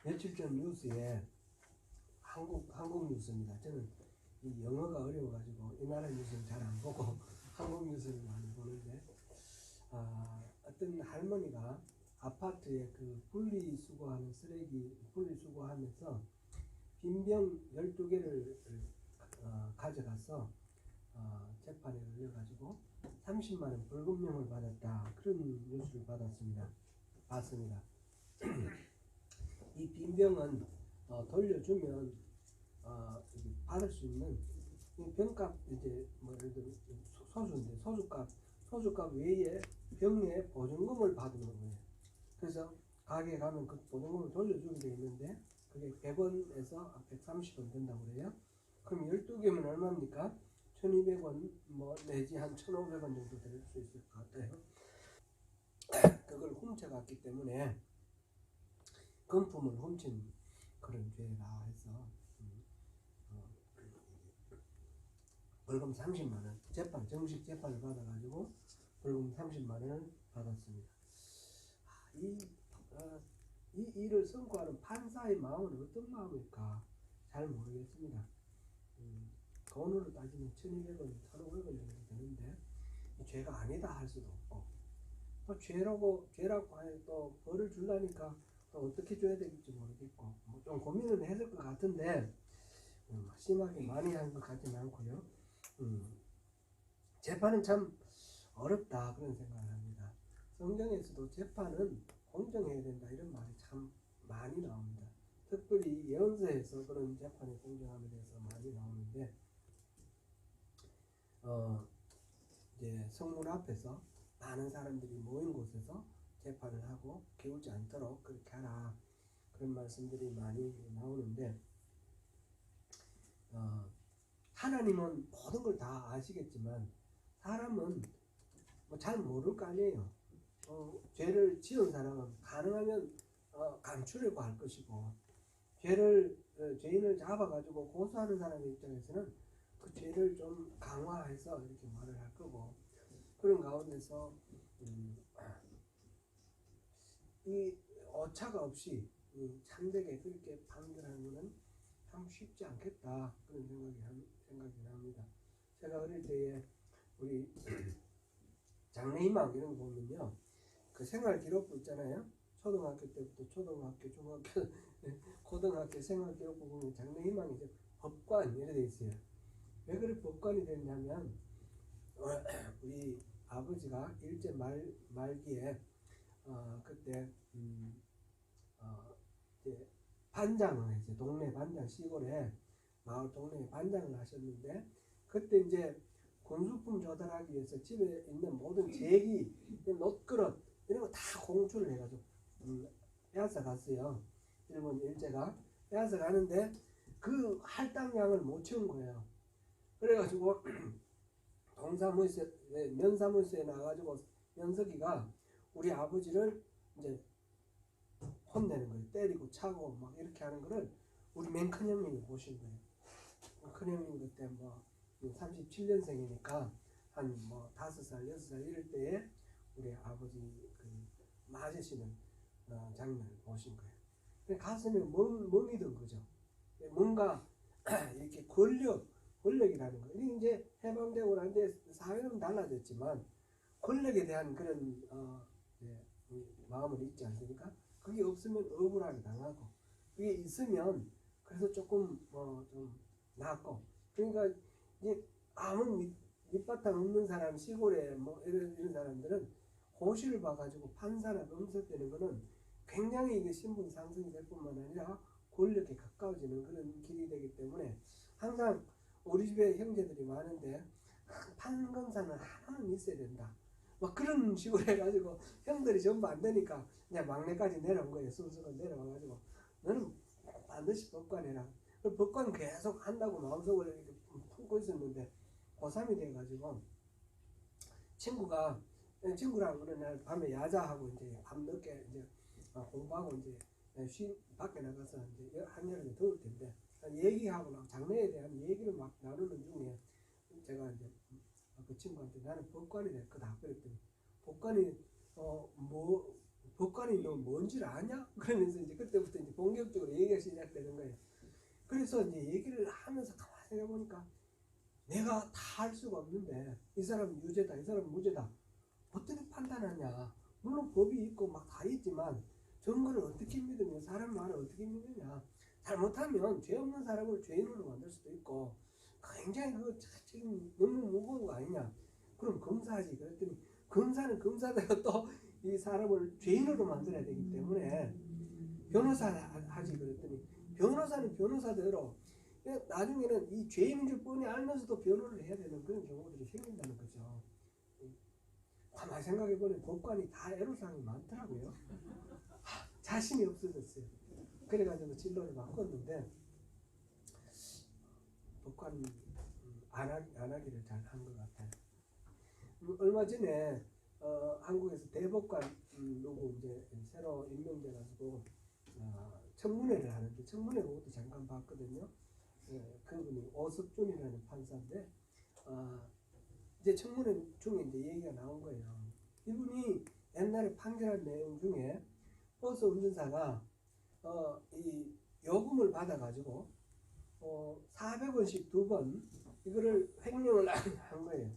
며칠 전 뉴스에 한국 뉴스입니다. 저는 이 영어가 어려워가지고 이 나라 뉴스는 잘 안 보고 한국 뉴스를 많이 보는데, 어떤 할머니가 아파트에 그 분리수거하는 쓰레기 분리수거하면서 빈병 12개를 가져가서 재판에 걸려가지고 30만 원 벌금형을 받았다, 그런 뉴스를 봤습니다. 이 빈병은 돌려주면 받을 수 있는 이 병값, 이제 뭐 예를 들어 소주인데 소주값 외에 병에 보증금을 받는 거예요. 그래서 가게에 가면 그 보증금을 돌려주게 돼 있는데 그게 100원에서 130원 된다고 그래요. 그럼 12개면 얼마입니까? 1200원 뭐 내지 한 1500원 정도 될 수 있을 것 같아요. 그걸 훔쳐갔기 때문에 금품을 훔친 그런 죄라 해서 벌금 30만 원, 정식 재판을 받아가지고 벌금 30만 원을 받았습니다. 이 일을 선고하는 판사의 마음은 어떤 마음일까 잘 모르겠습니다. 돈으로 따지면 1200원, 1500원 정도 되는데 죄가 아니다 할 수도 없고, 또 죄라고 하여 또 벌을 주려니까 또 어떻게 줘야 될지 모르겠고, 뭐 좀 고민은 했을 것 같은데 심하게 많이 한 것 같지는 않고요. 재판은 참 어렵다, 그런 생각을 합니다. 성경에서도 재판은 공정해야 된다, 이런 말이 참 많이 나옵니다. 특별히 예언서에서 그런 재판의 공정함에 대해서 많이 나오는데, 이제 성문 앞에서 많은 사람들이 모인 곳에서 재판을 하고 기울지 않도록 그렇게 하라, 그런 말씀들이 많이 나오는데, 하나님은 모든 걸 다 아시겠지만 사람은 뭐 잘 모를 거 아니에요. 죄를 지은 사람은 가능하면 감추려고 할 것이고, 죄인을 잡아가지고 고소하는 사람의 입장에서는 그 죄를 좀 강화해서 이렇게 말을 할 거고, 그런 가운데서 이 오차가 없이 참되게 그렇게 판결하는 것은 참 쉽지 않겠다, 그런 생각이 납니다. 제가 어릴 때에 우리 장래희망 이런 거 보면요, 그 생활기록부 있잖아요. 초등학교 때부터 초등학교, 중학교, 고등학교 생활기록부 보면 장래희망이 이제 법관 이렇게 돼 있어요. 왜 그렇게 법관이 됐냐면, 우리 아버지가 일제 말기에 그때 이제 반장을 이제 동네 반장, 시골에 마을 동네에 반장을 하셨는데, 그때 이제 군수품 조달하기 위해서 집에 있는 모든 제기, 놋그릇 이런 거 다 공출을 해가지고 빼앗아 갔어요. 일본 일제가 빼앗아 가는데 그 할당량을 못 채운 거예요. 그래가지고 면사무소에 나가지고 면석이가 우리 아버지를 이제 혼내는 거예요. 때리고 차고 막 이렇게 하는 거를 우리 맨 큰 형님이 보신 거예요. 큰 형님 그때 뭐 37년생이니까 한 뭐 5살, 6살 이럴 때에 우리 아버지 그 맞으시는 장면을 보신 거예요. 가슴에 멍이 든 거죠. 뭔가 이렇게 권력이라는 거. 이게 이제 해방되고 난 뒤에 사회는 달라졌지만 권력에 대한 그런 마음을 잊지 않습니까? 그게 없으면 억울하게 당하고, 그게 있으면 그래서 조금 좀 낫고. 그러니까 이제 아무 밑바탕 없는 사람, 시골에 뭐 이런 사람들은 고시를 봐가지고 판사나 검사 되는 거는 굉장히 이게 신분 상승이 될 뿐만 아니라 권력에 가까워지는 그런 길이 되기 때문에, 항상 우리 집에 형제들이 많은데 판검사는 하나는 있어야 된다, 막 그런 식으로 해가지고 형들이 전부 안 되니까 이제 막내까지 내려온 거예요. 순서가 내려와가지고 너는 반드시 법관 해라. 법관 계속 한다고 마음속으로 이렇게 품고 있었는데, 고3이 돼가지고 친구랑 어느 날 밤에 야자하고 이제 밤늦게 이제 공부하고 이제 밖에 나가서 이제 한여름에 더울 텐데 얘기하고 장래에 대한 얘기를 막 나누는 중에 제가 이제 그 친구한테 나는 법관이 될 거다 그랬더니, 법관이 법관이 너 뭔지를 아냐? 그러면서 이제 그때부터 이제 본격적으로 얘기가 시작되는 거예요. 그래서 이제 얘기를 하면서 가만히 생각해 보니까 내가 다 할 수가 없는데 이 사람은 유죄다, 이 사람은 무죄다. 어떻게 판단하냐? 물론 법이 있고 막 다 있지만 증거를 어떻게 믿으며 사람 말을 어떻게 믿느냐? 잘못하면 죄 없는 사람을 죄인으로 만들 수도 있고 굉장히 그거 책임 너무 무거운 거 아니냐? 그럼 검사하지. 그랬더니 검사는 검사대로 또 이 사람을 죄인으로 만들어야 되기 때문에 변호사 하지. 그랬더니 변호사는 변호사대로 나중에는 이 죄인인 줄 뻔히 알면서도 변호를 해야 되는 그런 경우들이 생긴다는 거죠. 가만히 생각해보니 법관이 다 애로사항이 많더라고요. 자신이 없어졌어요. 그래가지고 진로를 바꿨는데 법관 안 하기를 잘 한 것 같아요. 얼마 전에 한국에서 대법관 누구 이제 새로 임명돼가지고 청문회를 하는데 청문회 그것도 잠깐 봤거든요. 그분이 오석준이라는 판사인데 이제 청문회 중에 이제 얘기가 나온 거예요. 이분이 옛날에 판결한 내용 중에 버스 운전사가 이 요금을 받아가지고 400원씩 2번 이거를 횡령을 한 거예요.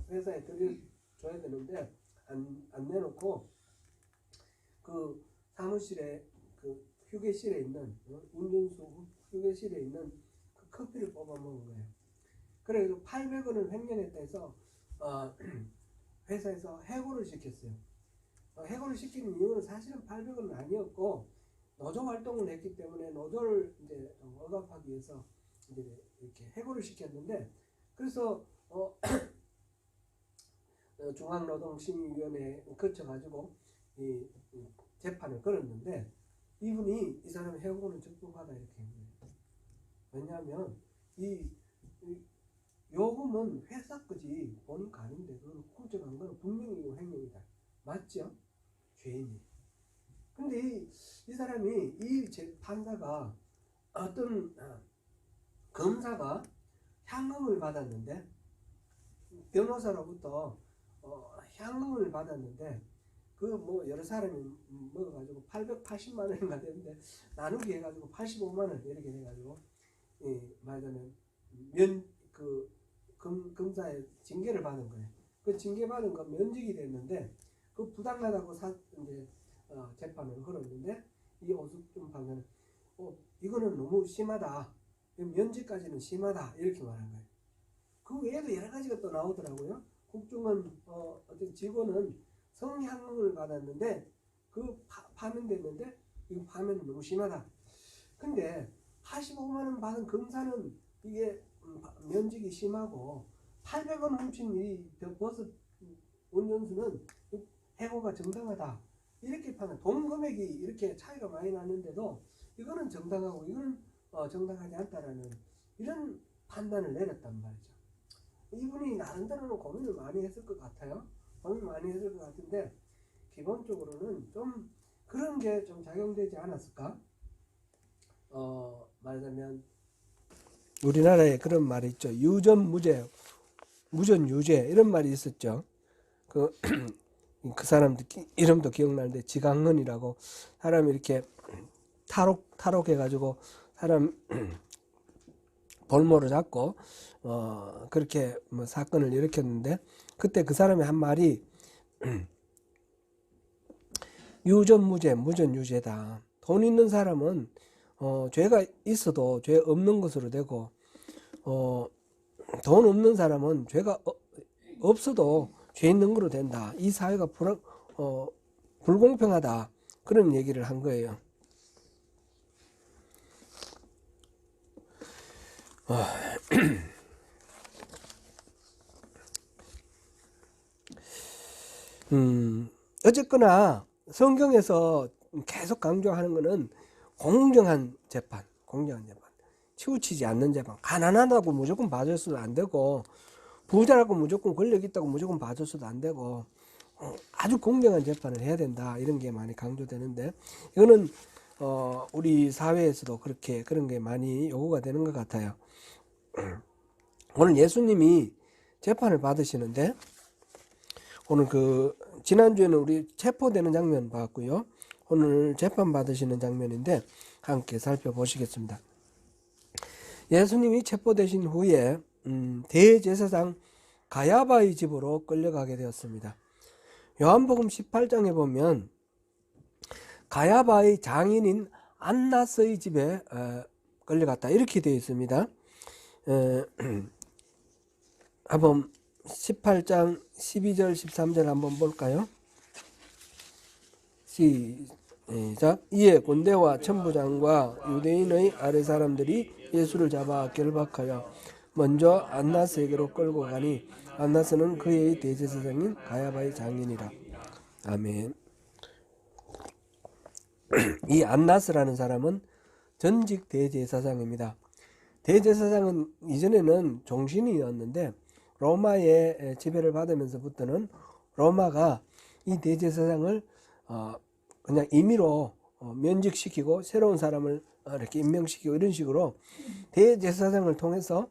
회사에 드려줘야 되는데 안 내놓고 그 사무실에 그 휴게실에 있는 운전수 휴게실에 있는 그 커피를 뽑아 먹은 거예요. 그래서 800원을 횡령했다 해서 회사에서 해고를 시켰어요. 해고를 시키는 이유는 사실은 800원은 아니었고 노조 활동을 했기 때문에 노조를 이제 억압하기 위해서 이제 이렇게 해고를 시켰는데 그래서 중앙노동심의위원회에 거쳐가지고 이 재판을 걸었는데 이분이 이 사람 해고는 적법하다 이렇게 한 거예요. 왜냐하면 이 요금은 회사 거지 본인 거 아닌데 그걸 훔쳐간 거는 분명히 횡령이다. 맞죠? 죄인이. 근데 이 사람이 이 판사가 어떤 검사가 향응을 받았는데 변호사로부터 향응을 받았는데 그 뭐 여러 사람이 먹어가지고 880만 원인가 되는데 나누기 해가지고 85만 원 이렇게 돼가지고 말하자면 검사의 징계를 받은 거예요. 그 징계 받은 거 면직이 됐는데 그 부당하다고 이제 재판을 걸었는데 이 오숙준 판사는 이거는 너무 심하다. 면직까지는 심하다 이렇게 말한 거예요. 그 외에도 여러 가지가 또 나오더라고요. 국중은 어떤 직원은 성향응을 받았는데 그 파면됐는데 이거 파면은 너무 심하다. 근데 85만 원 받은 검사는 이게 면직이 심하고 800원 훔친 이 버스 운전수는 해고가 정당하다. 이렇게 판단. 돈 금액이 이렇게 차이가 많이 나는데도 이거는 정당하고 이거는 정당하지 않다라는 이런 판단을 내렸단 말이죠. 이분이 나름대로는 고민을 많이 했을 것 같아요. 고민을 많이 했을 것 같은데 기본적으로는 좀 그런 게 좀 작용되지 않았을까? 말하자면 우리나라에 그런 말이 있죠. 유전무죄, 무전유죄 이런 말이 있었죠. 그 사람들 이름도 기억나는데 지강헌이라고 사람이 이렇게 탈옥해가지고 사람 볼모를 잡고 그렇게 뭐 사건을 일으켰는데 그때 그 사람이 한 말이 유전무죄, 무전유죄다. 돈 있는 사람은 죄가 있어도 죄 없는 것으로 되고 돈 없는 사람은 죄가 없어도 죄 있는 거로 된다. 이 사회가 불공평하다. 그런 얘기를 한 거예요. 어쨌거나 성경에서 계속 강조하는 것은 공정한 재판, 치우치지 않는 재판. 가난하다고 무조건 봐줘서도 안 되고 부자라고 무조건 권력 있다고 무조건 봐줘서도 안 되고 아주 공정한 재판을 해야 된다. 이런 게 많이 강조되는데 이거는 우리 사회에서도 그런 게 많이 요구가 되는 것 같아요. 오늘 예수님이 재판을 받으시는데 오늘 그 지난주에는 우리 체포되는 장면 봤고요. 오늘 재판 받으시는 장면인데 함께 살펴보시겠습니다. 예수님이 체포되신 후에 대제사장 가야바의 집으로 끌려가게 되었습니다. 요한복음 18장에 보면 가야바의 장인인 안나스의 집에 끌려갔다 이렇게 되어 있습니다. 한번 18장 12절 13절 한번 볼까요? 시작. 이에 군대와 천부장과 유대인의 아래 사람들이 예수를 잡아 결박하여 먼저 안나스에게로 끌고 가니 안나스는 그의 대제사장인 가야바의 장인이라. 아멘. 이 안나스라는 사람은 전직 대제사장입니다. 대제사장은 이전에는 종신이었는데 로마의 지배를 받으면서부터는 로마가 이 대제사장을 그냥 임의로 면직시키고 새로운 사람을 이렇게 임명시키고 이런 식으로 대제사장을 통해서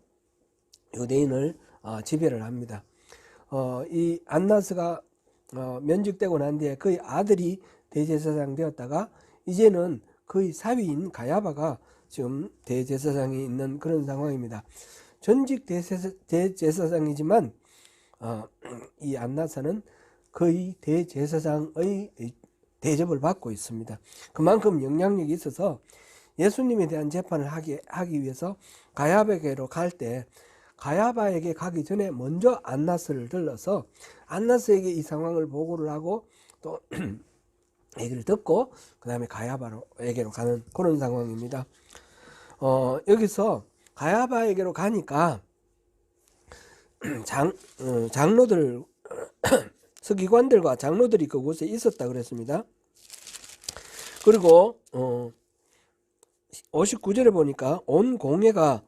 유대인을 지배를 합니다. 이 안나스가 면직되고 난 뒤에 그의 아들이 대제사장 되었다가 이제는 그의 사위인 가야바가 지금 대제사장이 있는 그런 상황입니다. 전직 대제사장이지만 이 안나스는 거의 대제사장의 대접을 받고 있습니다. 그만큼 영향력이 있어서 예수님에 대한 재판을 하기 위해서 가야바에게로 갈 때 가야바에게 가기 전에 먼저 안나스를 들러서 안나스에게 이 상황을 보고를 하고 또 얘기를 듣고 그 다음에 가야바에게로 가는 그런 상황입니다. 여기서 가야바에게로 가니까 장로들 서기관들과 장로들이 그곳에 있었다 그랬습니다. 그리고 59절에 보니까 온 공회가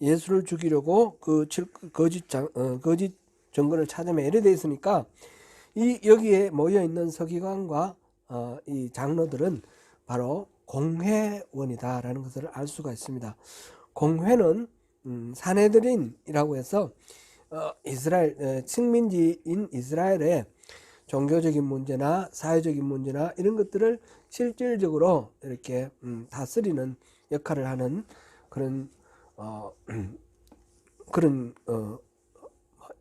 예수를 죽이려고 그 거짓 증거를 찾으며 이래 돼 있으니까 여기에 모여 있는 서기관과 이 장로들은 바로 공회원이다라는 것을 알 수가 있습니다. 공회는 사네드린이라고 해서 이스라엘 식민지인 이스라엘의 종교적인 문제나 사회적인 문제나 이런 것들을 실질적으로 이렇게 다스리는 역할을 하는 그런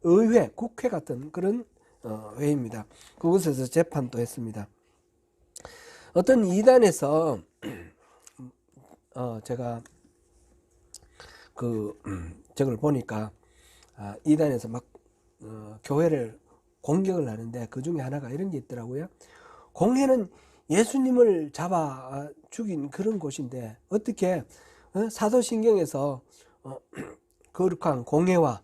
의회, 국회 같은 그런 회의입니다. 그곳에서 재판도 했습니다. 어떤 이단에서 제가 저걸 보니까 이단에서 막 교회를 공격을 하는데 그 중에 하나가 이런 게 있더라고요. 공회는 예수님을 잡아 죽인 그런 곳인데 어떻게 사도신경에서 거룩한 공회와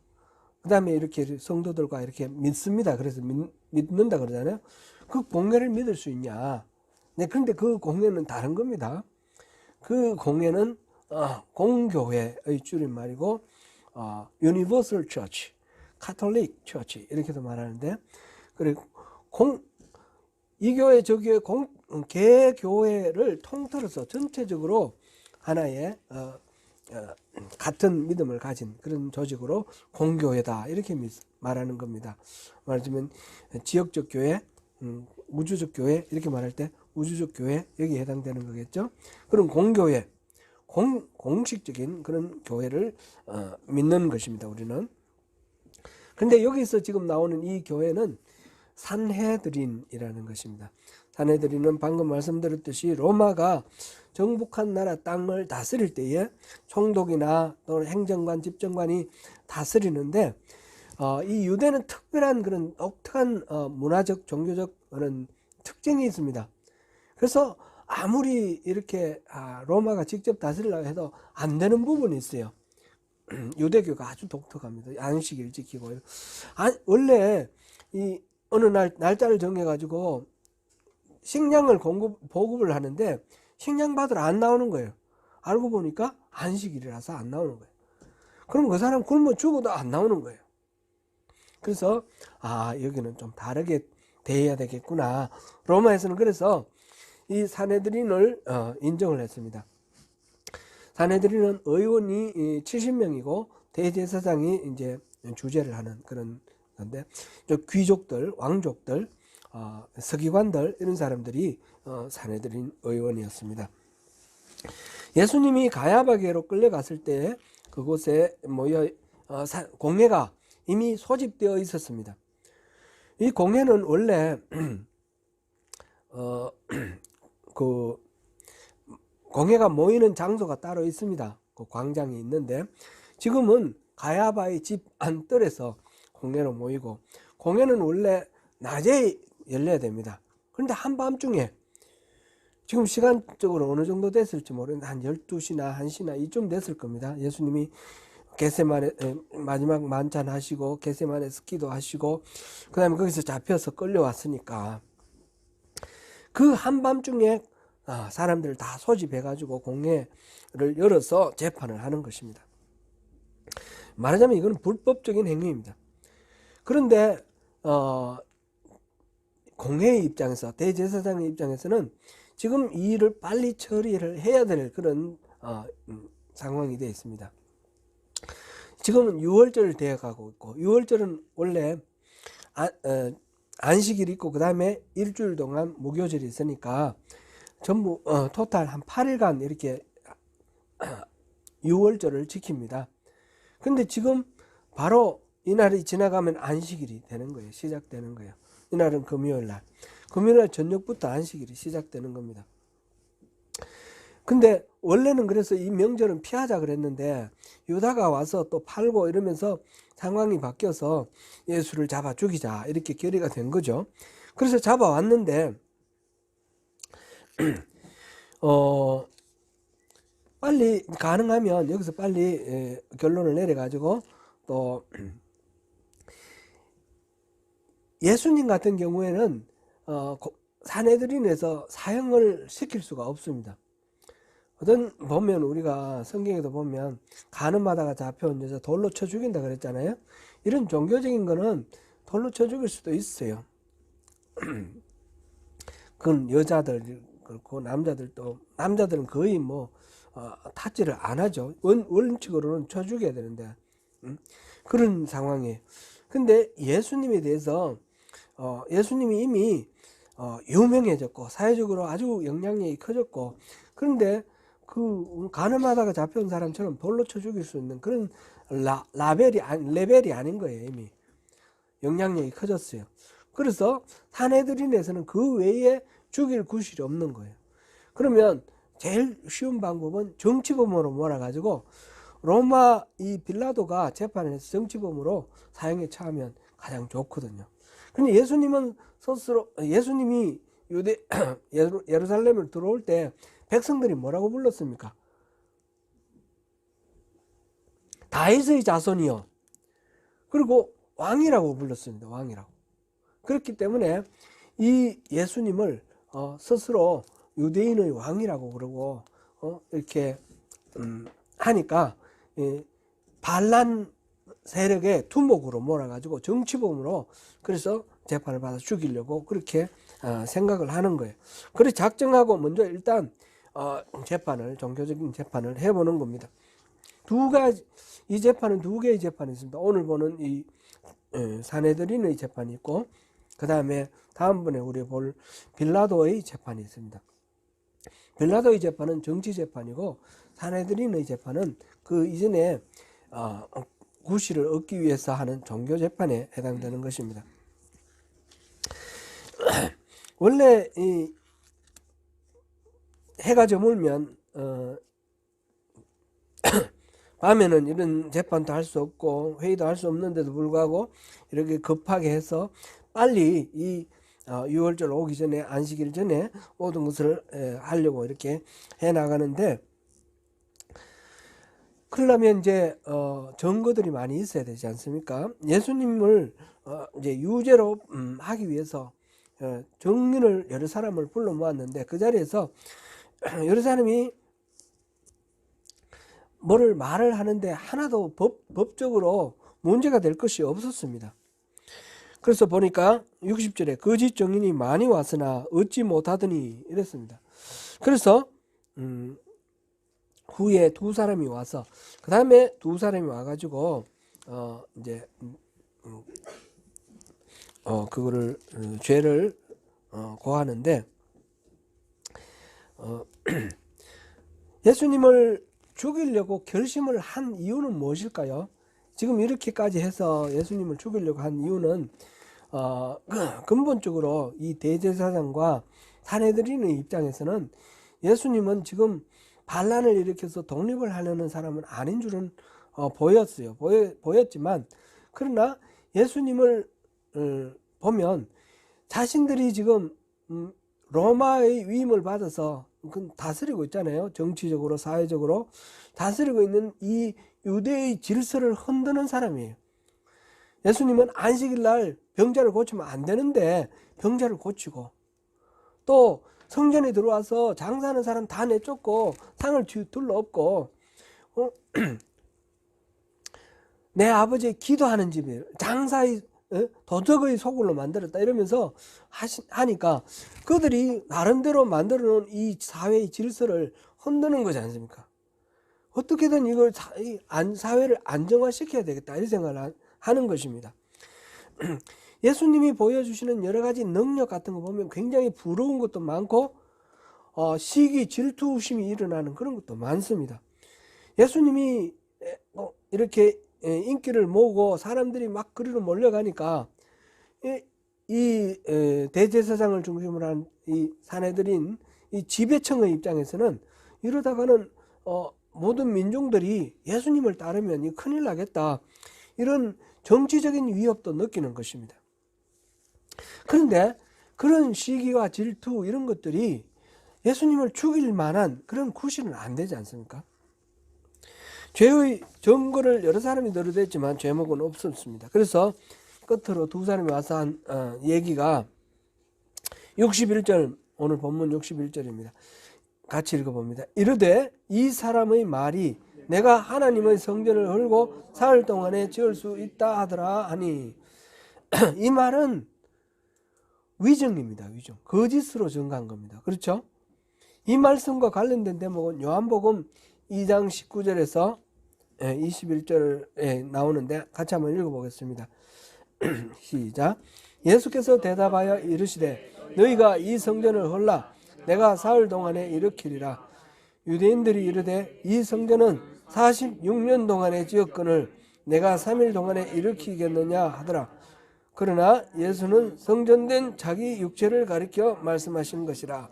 그 다음에 이렇게 성도들과 이렇게 믿습니다. 그래서 믿는다 그러잖아요. 그 공회를 믿을 수 있냐? 네, 그런데 그 공회는 다른 겁니다. 그 공회는 공교회의 줄임말이고 Universal Church, Catholic Church 이렇게도 말하는데 그리고 이 교회 저 교회 개교회를 통틀어서 전체적으로 하나의 같은 믿음을 가진 그런 조직으로 공교회다 이렇게 말하는 겁니다. 말하자면 지역적 교회, 우주적 교회 이렇게 말할 때 우주적 교회 여기에 해당되는 거겠죠. 그런 공교회, 공식적인 그런 교회를 믿는 것입니다. 우리는. 그런데 여기서 지금 나오는 이 교회는 산헤드린이라는 것입니다. 산헤드린은 방금 말씀드렸듯이 로마가 정복한 나라 땅을 다스릴 때에 총독이나 또는 행정관, 집정관이 다스리는데 이 유대는 특별한 그런 독특한 문화적, 종교적 그런 특징이 있습니다. 그래서 아무리 이렇게 로마가 직접 다스리려고 해도 안 되는 부분이 있어요. 유대교가 아주 독특합니다. 안식일 지키고 원래 이 어느 날짜를 정해가지고 식량을 보급을 하는데 식량 받으러 안 나오는 거예요. 알고 보니까 안식일이라서 안 나오는 거예요. 그럼 그 사람 굶어 죽어도 안 나오는 거예요. 그래서 여기는 좀 다르게 대해야 되겠구나. 로마에서는 그래서 이 산헤드린을 인정을 했습니다. 산헤드린은 의원이 70명이고 대제사장이 이제 주재를 하는 그런 건데 귀족들, 왕족들 서기관들 이런 사람들이 산헤드린 의원이었습니다. 예수님이 가야바게로 끌려갔을 때 그곳에 모여 공회가 이미 소집되어 있었습니다. 이 공회는 원래 그 공회가 모이는 장소가 따로 있습니다. 그 광장이 있는데 지금은 가야바의 집 안뜰에서 공회로 모이고, 공회는 원래 낮에 열려야 됩니다. 그런데 한밤중에, 지금 시간적으로 어느 정도 됐을지 모르겠는데 한 12시나 1시나 이쯤 됐을 겁니다. 예수님이 겟세마네 마지막 만찬 하시고 겟세마네 스키도 하시고 그 다음에 거기서 잡혀서 끌려왔으니까 그 한밤중에 사람들을 다 소집해 가지고 공회를 열어서 재판을 하는 것입니다. 말하자면 이건 불법적인 행위입니다. 그런데 공회의 입장에서, 대제사장의 입장에서는 지금 이 일을 빨리 처리를 해야 될 그런 상황이 되어 있습니다. 지금은 유월절 되어가고 있고, 유월절은 원래 안식일이 있고 그 다음에 일주일 동안 무교절이 있으니까 전부 토탈 한 8일간 이렇게 유월절을 지킵니다. 근데 지금 바로 이날이 지나가면 안식일이 되는 거예요. 시작되는 거예요. 이날은 금요일날. 금요일날 저녁부터 안식일이 시작되는 겁니다. 근데 원래는 그래서 이 명절은 피하자 그랬는데 유다가 와서 또 팔고 이러면서 상황이 바뀌어서 예수를 잡아 죽이자 이렇게 결의가 된 거죠. 그래서 잡아왔는데 빨리 가능하면 여기서 빨리 결론을 내려가지고 또 예수님 같은 경우에는 산헤드린에서 사형을 시킬 수가 없습니다. 어떤 보면 우리가 성경에도 보면 간음하다가 잡혀온 여자 돌로 쳐 죽인다 그랬잖아요. 이런 종교적인 거는 돌로 쳐 죽일 수도 있어요. 그건 여자들 그렇고 남자들은 거의 탓질을 안 하죠. 원칙으로는 쳐 죽여야 되는데 그런 상황이에요. 근데 예수님에 대해서 예수님이 이미 유명해졌고 사회적으로 아주 영향력이 커졌고, 그런데 그 간음하다가 잡혀온 사람처럼 돌로 쳐 죽일 수 있는 그런 레벨이 아닌 거예요. 이미 영향력이 커졌어요. 그래서 산헤드린에서는 그 외에 죽일 구실이 없는 거예요. 그러면 제일 쉬운 방법은 정치범으로 몰아가지고 로마 이 빌라도가 재판을 해서 정치범으로 사형에 처하면 가장 좋거든요. 근데 예수님이 예루살렘을 들어올 때 백성들이 뭐라고 불렀습니까? 다윗의 자손이요. 그리고 왕이라고 불렀습니다. 왕이라고. 그렇기 때문에 이 예수님을 스스로 유대인의 왕이라고 그러고 이렇게 하니까 반란 세력의 두목으로 몰아가지고 정치범으로 그래서 재판을 받아 죽이려고 그렇게 생각을 하는 거예요. 그래서 작정하고 먼저 일단 종교적인 재판을 해보는 겁니다. 이 재판은 두 개의 재판이 있습니다. 오늘 보는 이 산헤드린의 재판이 있고, 그 다음에 다음번에 우리 볼 빌라도의 재판이 있습니다. 빌라도의 재판은 정치 재판이고 산헤드린의 재판은 그 이전에 구실을 얻기 위해서 하는 종교 재판에 해당되는 것입니다. 원래 이 해가 저물면 밤에는 이런 재판도 할 수 없고 회의도 할 수 없는데도 불구하고 이렇게 급하게 해서 빨리 이 6월절 오기 전에, 안식일 전에 모든 것을 하려고 이렇게 해 나가는데, 그러려면 이제 증거들이 많이 있어야 되지 않습니까? 예수님을 이제 유죄로 하기 위해서 정인을 여러 사람을 불러 모았는데 그 자리에서 여러 사람이 뭐를 말을 하는데 하나도 법적으로 문제가 될 것이 없었습니다. 그래서 보니까 60절에 거짓 증인이 많이 왔으나 얻지 못하더니 이랬습니다. 그래서 후에 두 사람이 와서, 그 다음에 두 사람이 와가지고 이제 그거를 죄를 고하는데 예수님을 죽이려고 결심을 한 이유는 무엇일까요? 지금 이렇게까지 해서 예수님을 죽이려고 한 이유는 근본적으로 이 대제사장과 산헤드린의 입장에서는 예수님은 지금 반란을 일으켜서 독립을 하려는 사람은 아닌 줄은 보였어요. 보였지만 그러나 예수님을 보면 자신들이 지금 로마의 위임을 받아서 다스리고 있잖아요. 정치적으로 사회적으로 다스리고 있는 이 유대의 질서를 흔드는 사람이에요. 예수님은 안식일 날 병자를 고치면 안 되는데 병자를 고치고, 또 성전에 들어와서 장사하는 사람 다 내쫓고 상을 둘러엎고 내 아버지의 기도하는 집이에요. 장사의 도적의 소굴로 만들었다 이러면서 하니까 그들이 나름대로 만들어 놓은 이 사회의 질서를 흔드는 거지 않습니까? 어떻게든 이걸 사회를 안정화시켜야 되겠다 이런 생각을 하는 것입니다. 예수님이 보여주시는 여러 가지 능력 같은 거 보면 굉장히 부러운 것도 많고 시기, 질투, 의심이 일어나는 그런 것도 많습니다. 예수님이 이렇게 인기를 모으고 사람들이 막 그리로 몰려가니까 이 대제사장을 중심으로 한 이 산헤드린 이 지배층의 입장에서는 이러다가는 모든 민중들이 예수님을 따르면 큰일 나겠다 이런 정치적인 위협도 느끼는 것입니다. 그런데 그런 시기와 질투 이런 것들이 예수님을 죽일 만한 그런 구실은 안 되지 않습니까? 죄의 증거를 여러 사람이 들어댔지만 죄목은 없었습니다. 그래서 끝으로 두 사람이 와서 한 얘기가 61절, 오늘 본문 61절입니다. 같이 읽어봅니다. 이르되 이 사람의 말이 내가 하나님의 성전을 헐고 사흘 동안에 지을 수 있다 하더라 하니 이 말은 위증입니다. 위증. 거짓으로 증거한 겁니다. 그렇죠? 이 말씀과 관련된 대목은 요한복음 2장 19절에서 21절에 나오는데 같이 한번 읽어보겠습니다. 시작. 예수께서 대답하여 이르시되 너희가 이 성전을 헐라 내가 사흘 동안에 일으키리라. 유대인들이 이르되 이 성전은 46년 동안에 지었거늘 내가 3일 동안에 일으키겠느냐 하더라. 그러나 예수는 성전된 자기 육체를 가리켜 말씀하신 것이라.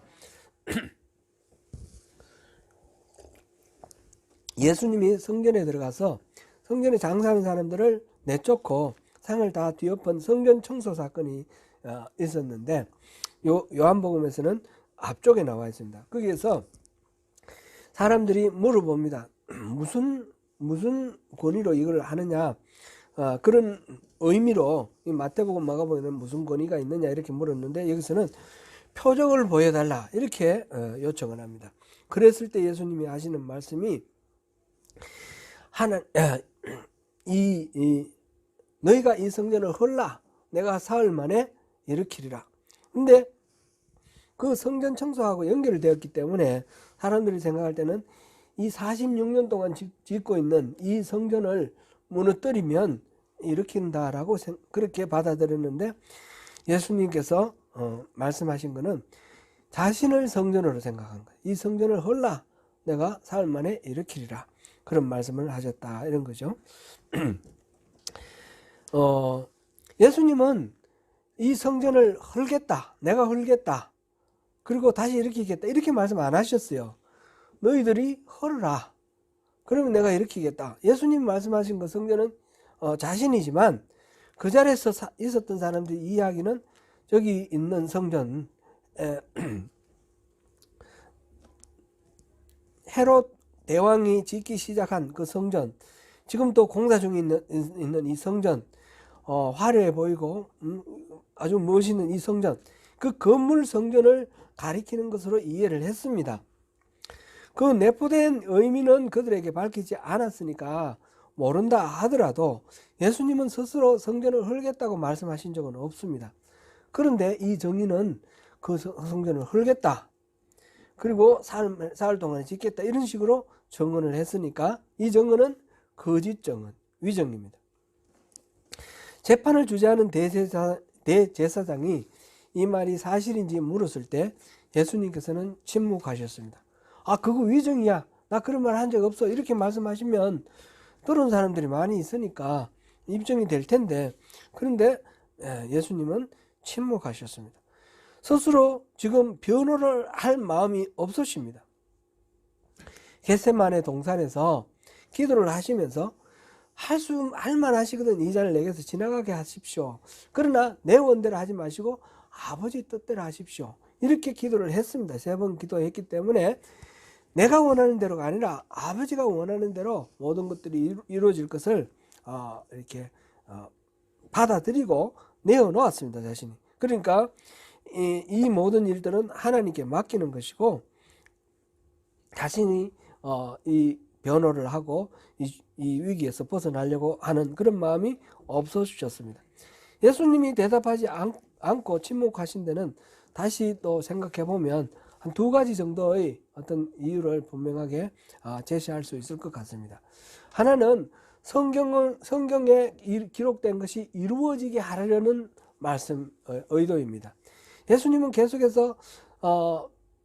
예수님이 성전에 들어가서 성전에 장사하는 사람들을 내쫓고 상을 다 뒤엎은 성전 청소 사건이 있었는데 요한복음에서는 앞쪽에 나와 있습니다. 거기에서 사람들이 물어봅니다. 무슨 권위로 이걸 하느냐, 그런 의미로 마태복음 마가복음에는 무슨 권위가 있느냐 이렇게 물었는데 여기서는 표적을 보여달라 이렇게 요청을 합니다. 그랬을 때 예수님이 하시는 말씀이 너희가 이 성전을 헐라 내가 사흘 만에 일으키리라. 근데 그 성전 청소하고 연결되었기 때문에 사람들이 생각할 때는 이 46년 동안 짓고 있는 이 성전을 무너뜨리면 일으킨다라고 그렇게 받아들였는데 예수님께서 말씀하신 것은 자신을 성전으로 생각한 거예요. 이 성전을 헐라 내가 사흘 만에 일으키리라. 그런 말씀을 하셨다 이런 거죠. 예수님은 이 성전을 헐겠다, 내가 헐겠다, 그리고 다시 일으키겠다 이렇게 말씀 안 하셨어요. 너희들이 헐라 그러면 내가 일으키겠다. 예수님 말씀하신 그 성전은 자신이지만 그 자리에서 있었던 사람들이 이야기는 저기 있는 성전, 헤롯 대왕이 짓기 시작한 그 성전, 지금 또 공사 중에 있는 이 성전, 화려해 보이고 아주 멋있는 이 성전, 그 건물 성전을 가리키는 것으로 이해를 했습니다. 그 내포된 의미는 그들에게 밝히지 않았으니까 모른다 하더라도 예수님은 스스로 성전을 헐겠다고 말씀하신 적은 없습니다. 그런데 이 정의는 그 성전을 헐겠다, 그리고 사흘 동안에 짓겠다 이런 식으로 정언을 했으니까 이 정언은 거짓 정언, 위정입니다. 재판을 주재하는 대제사장이 이 말이 사실인지 물었을 때 예수님께서는 침묵하셨습니다. 아, 그거 위정이야. 나 그런 말 한 적 없어. 이렇게 말씀하시면 들은 사람들이 많이 있으니까 입증이 될 텐데, 그런데 예수님은 침묵하셨습니다. 스스로 지금 변호를 할 마음이 없으십니다. 겟세마네 동산에서 기도를 하시면서 할만 하시거든. 이 잔을 내게서 지나가게 하십시오. 그러나 내 원대로 하지 마시고 아버지 뜻대로 하십시오. 이렇게 기도를 했습니다. 3번 기도했기 때문에 내가 원하는 대로가 아니라 아버지가 원하는 대로 모든 것들이 이루어질 것을 이렇게 받아들이고 내어놓았습니다. 자신이. 그러니까 이 모든 일들은 하나님께 맡기는 것이고, 자신이 이 변호를 하고 이 위기에서 벗어나려고 하는 그런 마음이 없어지셨습니다. 예수님이 대답하지 않고 침묵하신 데는 다시 또 생각해 보면 한 2가지 정도의 어떤 이유를 분명하게 제시할 수 있을 것 같습니다. 하나는 성경에 기록된 것이 이루어지게 하려는 말씀 의도입니다. 예수님은 계속해서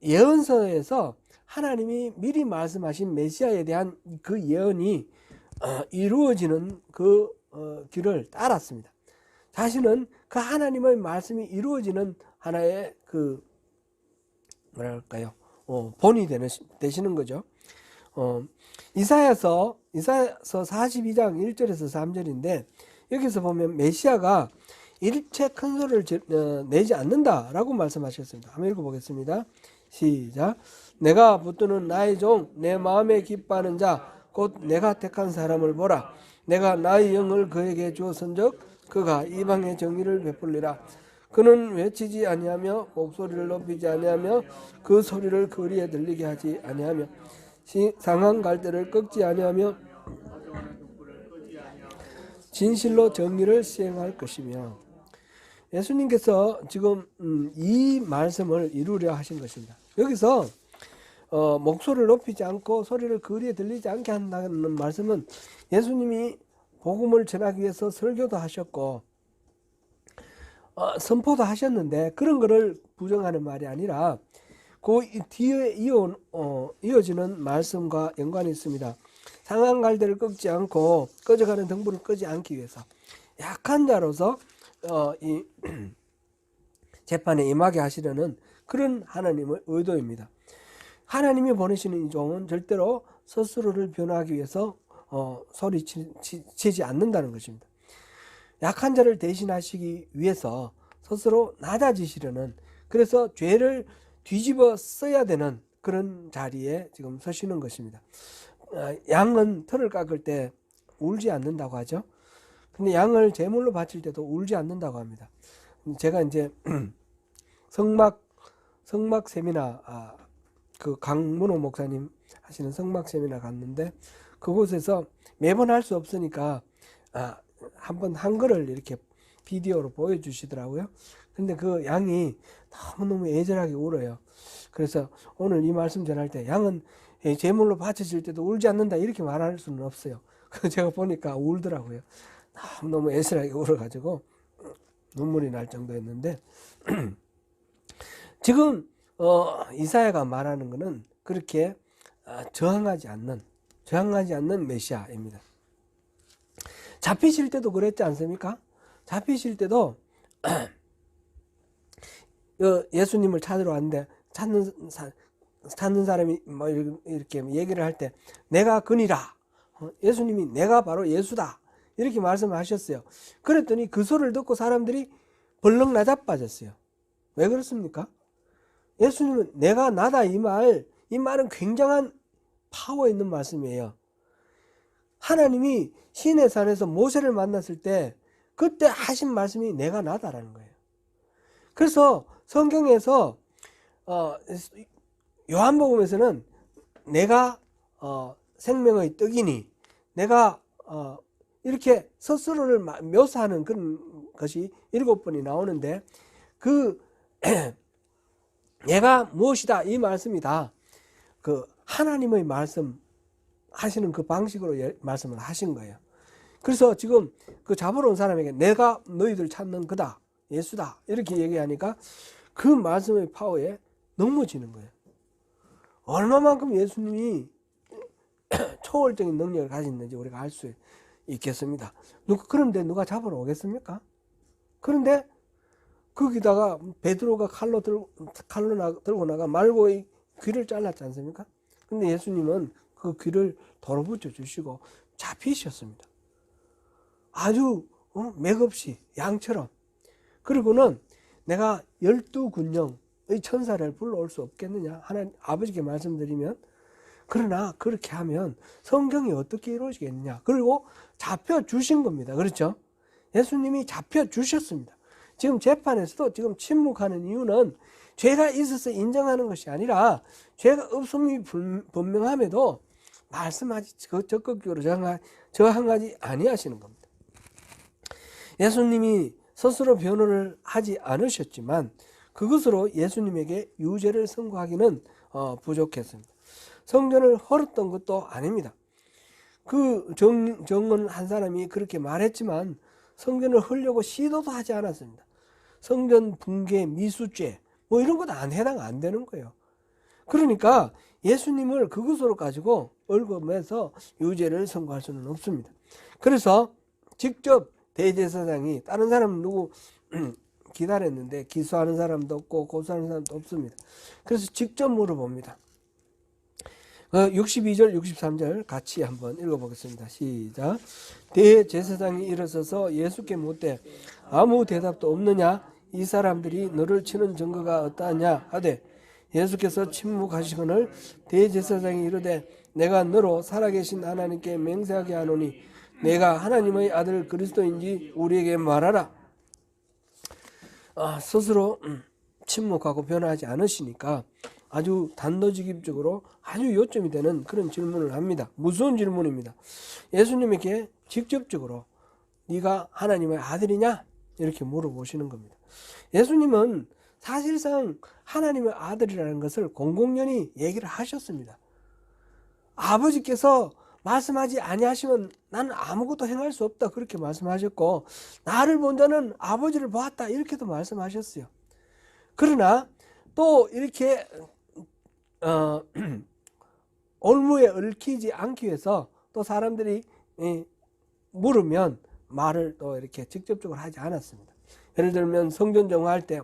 예언서에서 하나님이 미리 말씀하신 메시아에 대한 그 예언이 이루어지는 그 길을 따랐습니다. 자신은 그 하나님의 말씀이 이루어지는 하나의 그 뭐랄까요, 본이 되시는 거죠. 이사야서 42장 1절에서 3절인데 여기서 보면 메시아가 일체 큰 소리를 내지 않는다라고 말씀하셨습니다. 한번 읽어보겠습니다. 시작. 내가 붙드는 나의 종 내 마음에 기뻐하는 자 곧 내가 택한 사람을 보라. 내가 나의 영을 그에게 주었은즉 그가 이방의 정의를 베풀리라. 그는 외치지 아니하며 목소리를 높이지 아니하며 그 소리를 거리에 들리게 하지 아니하며 상한 갈대를 꺾지 아니하며 진실로 정의를 시행할 것이며. 예수님께서 지금 이 말씀을 이루려 하신 것입니다. 여기서 목소리를 높이지 않고 소리를 거리에 들리지 않게 한다는 말씀은 예수님이 복음을 전하기 위해서 설교도 하셨고 선포도 하셨는데 그런 거를 부정하는 말이 아니라 그 뒤에 이어지는 말씀과 연관이 있습니다. 상한 갈대를 꺾지 않고 꺼져가는 등불을 끄지 않기 위해서 약한 자로서 이 재판에 임하게 하시려는 그런 하나님의 의도입니다. 하나님이 보내시는 이 종은 절대로 스스로를 변호하기 위해서 소리치지 않는다는 것입니다. 약한 자를 대신하시기 위해서 스스로 낮아지시려는, 그래서 죄를 뒤집어 써야 되는 그런 자리에 지금 서시는 것입니다. 양은 털을 깎을 때 울지 않는다고 하죠. 근데 양을 제물로 바칠 때도 울지 않는다고 합니다. 제가 이제 성막 세미나, 그 강문호 목사님 하시는 성막 세미나 갔는데 그곳에서 매번 할 수 없으니까 한번 한 거를 이렇게 비디오로 보여주시더라고요. 근데 그 양이 너무너무 애절하게 울어요. 그래서 오늘 이 말씀 전할 때 양은 제물로 바쳐질 때도 울지 않는다 이렇게 말할 수는 없어요. 그래서 제가 보니까 울더라고요. 너무 애절하게 울어가지고 눈물이 날 정도였는데 지금 이사야가 말하는 것은 그렇게 저항하지 않는 메시아입니다. 잡히실 때도 그랬지 않습니까? 잡히실 때도 예수님을 찾으러 왔는데 찾는 사람이 뭐 이렇게 얘기를 할 때 내가 그니라, 예수님이 내가 바로 예수다 이렇게 말씀하셨어요. 그랬더니 그 소리를 듣고 사람들이 벌렁 나자빠졌어요. 왜 그렇습니까? 예수님은 내가 나다 이 말은 굉장한 파워 있는 말씀이에요. 하나님이 시내 산에서 모세를 만났을 때 그때 하신 말씀이 내가 나다라는 거예요. 그래서 성경에서 요한복음에서는 내가 생명의 떡이니, 내가 이렇게 스스로를 묘사하는 그런 것이 7번이 나오는데 그 내가 무엇이다 이 말씀이 다 그 하나님의 말씀 하시는 그 방식으로 말씀을 하신 거예요. 그래서 지금 그 잡으러 온 사람에게 내가 너희들 찾는 그다 예수다 이렇게 얘기하니까 그 말씀의 파워에 넘어지는 거예요. 얼마만큼 예수님이 초월적인 능력을 가졌는지 우리가 알 수 있겠습니다. 그런데 누가 잡으러 오겠습니까? 그런데 거기다가 베드로가 칼로 들고 나가 말고의 귀를 잘랐지 않습니까? 근데 예수님은 그 귀를 돌아붙여 주시고 잡히셨습니다. 아주 맥없이 양처럼. 그리고는 내가 12군령의 천사를 불러올 수 없겠느냐 하나님 아버지께 말씀드리면, 그러나 그렇게 하면 성경이 어떻게 이루어지겠느냐. 그리고 잡혀주신 겁니다. 그렇죠? 예수님이 잡혀주셨습니다. 지금 재판에서도 지금 침묵하는 이유는 죄가 있어서 인정하는 것이 아니라 죄가 없음이 분명함에도 말씀하지 적극적으로 저항하지 아니하시는 겁니다. 예수님이 스스로 변호를 하지 않으셨지만 그것으로 예수님에게 유죄를 선고하기는 부족했습니다. 성전을 헐었던 것도 아닙니다. 그 정은 한 사람이 그렇게 말했지만 성전을 헐려고 시도도 하지 않았습니다. 성전 붕괴, 미수죄 뭐 이런 것 해당 안 되는 거예요. 그러니까 예수님을 그것으로 가지고 얽으면서 유죄를 선고할 수는 없습니다. 그래서 직접 대제사장이 다른 사람 누구 기다렸는데 기소하는 사람도 없고 고소하는 사람도 없습니다. 그래서 직접 물어봅니다. 62절 63절 같이 한번 읽어보겠습니다. 시작. 대제사장이 일어서서 예수께 묻되 아무 대답도 없느냐? 이 사람들이 너를 치는 증거가 어떠하냐 하되 예수께서 침묵하시거늘 대제사장이 이르되 내가 너로 살아계신 하나님께 맹세하게 하노니 내가 하나님의 아들 그리스도인지 우리에게 말하라. 스스로 침묵하고 변하지 않으시니까 아주 단도직입적으로 아주 요점이 되는 그런 질문을 합니다. 무서운 질문입니다. 예수님에게 직접적으로 네가 하나님의 아들이냐? 이렇게 물어보시는 겁니다. 예수님은 사실상 하나님의 아들이라는 것을 공공연히 얘기를 하셨습니다. 아버지께서 말씀하지 아니하시면 나는 아무것도 행할 수 없다 그렇게 말씀하셨고, 나를 본 자는 아버지를 보았다 이렇게도 말씀하셨어요. 그러나 또 이렇게 올무에 얽히지 않기 위해서 또 사람들이 물으면 말을 또 이렇게 직접적으로 하지 않았습니다. 예를 들면 성전 정화할 때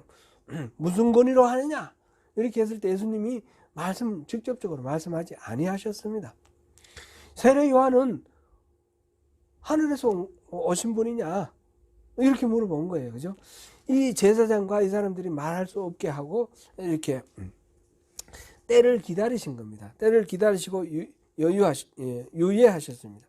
무슨 권위로 하느냐 이렇게 했을 때 예수님이 직접적으로 말씀하지 아니하셨습니다. 세례 요한은 하늘에서 오신 분이냐 이렇게 물어본 거예요. 그죠? 이 제사장과 이 사람들이 말할 수 없게 하고 이렇게 때를 기다리신 겁니다. 때를 기다리시고 유예하셨습니다.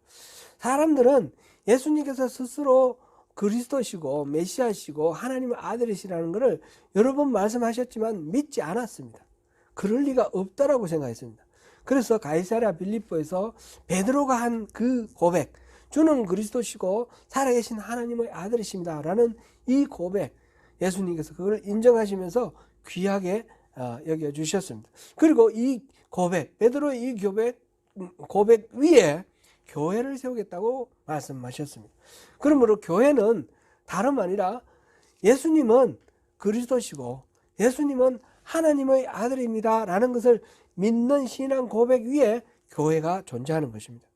사람들은 예수님께서 스스로 그리스도시고 메시아시고 하나님의 아들이시라는 것을 여러 번 말씀하셨지만 믿지 않았습니다. 그럴 리가 없다라고 생각했습니다. 그래서 가이사랴 빌립보에서 베드로가 한 그 고백, 주는 그리스도시고 살아계신 하나님의 아들이십니다 라는 이 고백, 예수님께서 그걸 인정하시면서 귀하게 여겨주셨습니다. 그리고 이 고백, 베드로의 이 고백 위에 교회를 세우겠다고 말씀하셨습니다. 그러므로 교회는 다름 아니라 예수님은 그리스도시고 예수님은 하나님의 아들입니다 라는 것을 믿는 신앙 고백 위에 교회가 존재하는 것입니다.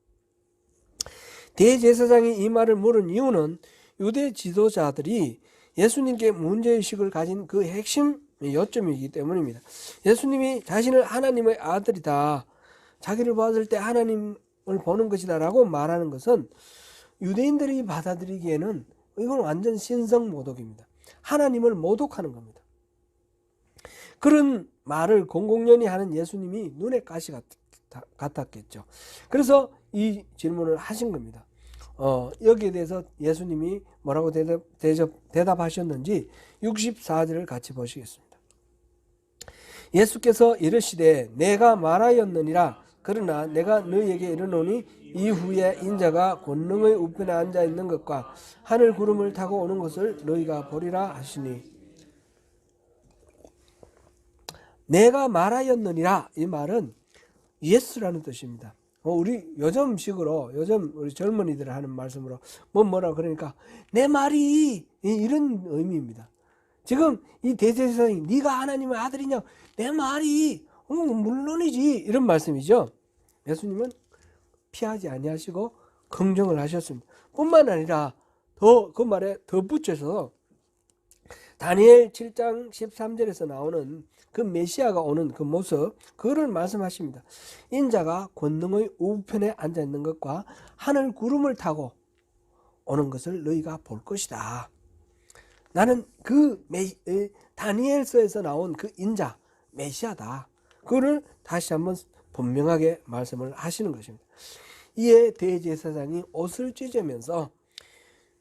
대제사장이 이 말을 물은 이유는 유대 지도자들이 예수님께 문제의식을 가진 그 핵심 요점이기 때문입니다. 예수님이 자신을 하나님의 아들이다, 자기를 봤을 때 하나님을 보는 것이다 라고 말하는 것은 유대인들이 받아들이기에는 이건 완전 신성모독입니다. 하나님을 모독하는 겁니다. 그런 말을 공공연히 하는 예수님이 눈에 가시 같았겠죠. 그래서 이 질문을 하신 겁니다. 여기에 대해서 예수님이 뭐라고 대답하셨는지 64절을 같이 보시겠습니다. 예수께서 이르시되 내가 말하였느니라. 그러나 내가 너희에게 이르노니 이후에 인자가 권능의 우편에 앉아 있는 것과 하늘 구름을 타고 오는 것을 너희가 보리라 하시니. 내가 말하였느니라 이 말은 예스라는 뜻입니다. 우리 요즘식으로 요즘 우리 젊은이들 하는 말씀으로 뭐라 그러니까 내 말이 이런 의미입니다. 지금 이 대제사장이 네가 하나님의 아들이냐? 내 말이 물론이지 이런 말씀이죠. 예수님은 피하지 아니하시고 긍정을 하셨습니다. 뿐만 아니라 더 그 말에 덧붙여서 다니엘 7장 13절에서 나오는 그 메시아가 오는 그 모습, 그거를 말씀하십니다. 인자가 권능의 우편에 앉아 있는 것과 하늘 구름을 타고 오는 것을 너희가 볼 것이다. 나는 그 다니엘서에서 나온 그 인자 메시아다. 그거를 다시 한번 분명하게 말씀을 하시는 것입니다. 이에 대제사장이 옷을 찢으면서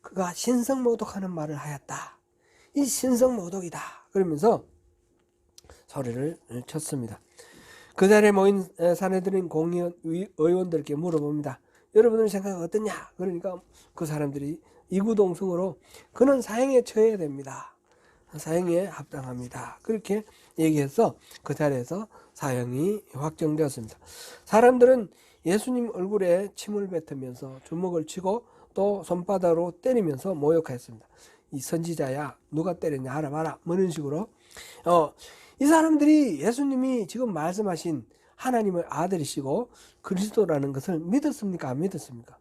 그가 신성모독하는 말을 하였다. 이 신성모독이다. 그러면서 소리를 쳤습니다. 그 자리에 모인 사내들인 공의원 의원들께 물어봅니다. 여러분들 생각 어떠냐? 그러니까 그 사람들이 이구동성으로 그는 사형에 처해야 됩니다. 사형에 합당합니다. 그렇게 얘기해서 그 자리에서 사형이 확정되었습니다. 사람들은 예수님 얼굴에 침을 뱉으면서 주먹을 치고 또 손바닥으로 때리면서 모욕했습니다. 이 선지자야 누가 때렸냐 알아봐라 뭐 이런 식으로 이 사람들이 예수님이 지금 말씀하신 하나님의 아들이시고 그리스도라는 것을 믿었습니까? 안 믿었습니까?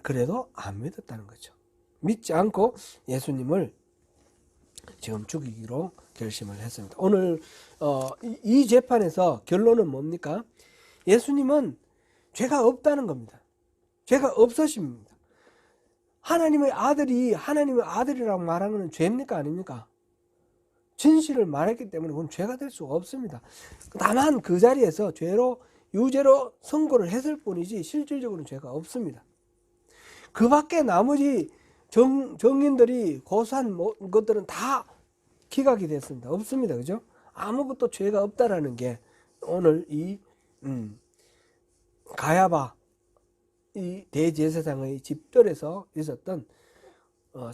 그래도 안 믿었다는 거죠. 믿지 않고 예수님을 지금 죽이기로 결심을 했습니다. 오늘 이 재판에서 결론은 뭡니까? 예수님은 죄가 없다는 겁니다. 죄가 없으십니다. 하나님의 아들이 하나님의 아들이라고 말하는 건 죄입니까? 아닙니까? 진실을 말했기 때문에 그건 죄가 될 수가 없습니다. 다만 그 자리에서 유죄로 선고를 했을 뿐이지 실질적으로는 죄가 없습니다. 그 밖에 나머지 정인들이 고소한 것들은 다 기각이 됐습니다. 없습니다. 그죠? 아무것도 죄가 없다라는 게 오늘 이 가야바 이 대제사장의 집들에서 있었던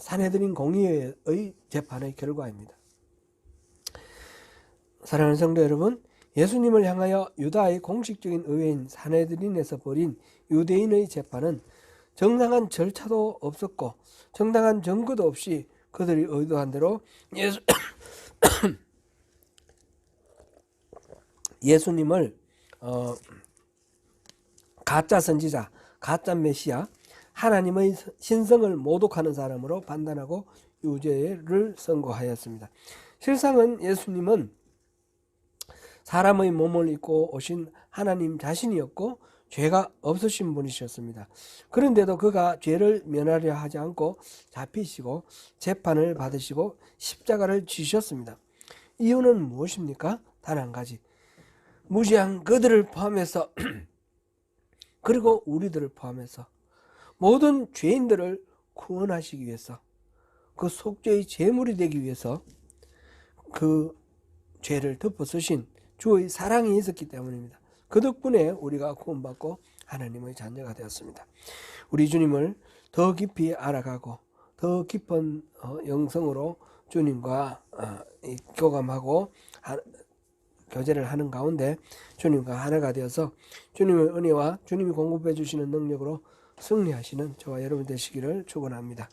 산헤드린 공의회의 재판의 결과입니다. 사랑하는 성도 여러분, 예수님을 향하여 유다의 공식적인 의회인 산헤드린에서 벌인 유대인의 재판은 정당한 절차도 없었고 정당한 증거도 없이 그들이 의도한 대로 예수님을 가짜 선지자, 가짜 메시아, 하나님의 신성을 모독하는 사람으로 판단하고 유죄를 선고하였습니다. 실상은 예수님은 사람의 몸을 입고 오신 하나님 자신이었고 죄가 없으신 분이셨습니다. 그런데도 그가 죄를 면하려 하지 않고 잡히시고 재판을 받으시고 십자가를 지셨습니다. 이유는 무엇입니까? 단 한 가지. 무지한 그들을 포함해서 그리고 우리들을 포함해서 모든 죄인들을 구원하시기 위해서 그 속죄의 제물이 되기 위해서 그 죄를 덮어 쓰신 주의 사랑이 있었기 때문입니다. 그 덕분에 우리가 구원받고 하나님의 자녀가 되었습니다. 우리 주님을 더 깊이 알아가고 더 깊은 영성으로 주님과 교감하고 교제를 하는 가운데 주님과 하나가 되어서 주님의 은혜와 주님이 공급해 주시는 능력으로 승리하시는 저와 여러분 되시기를 축원합니다.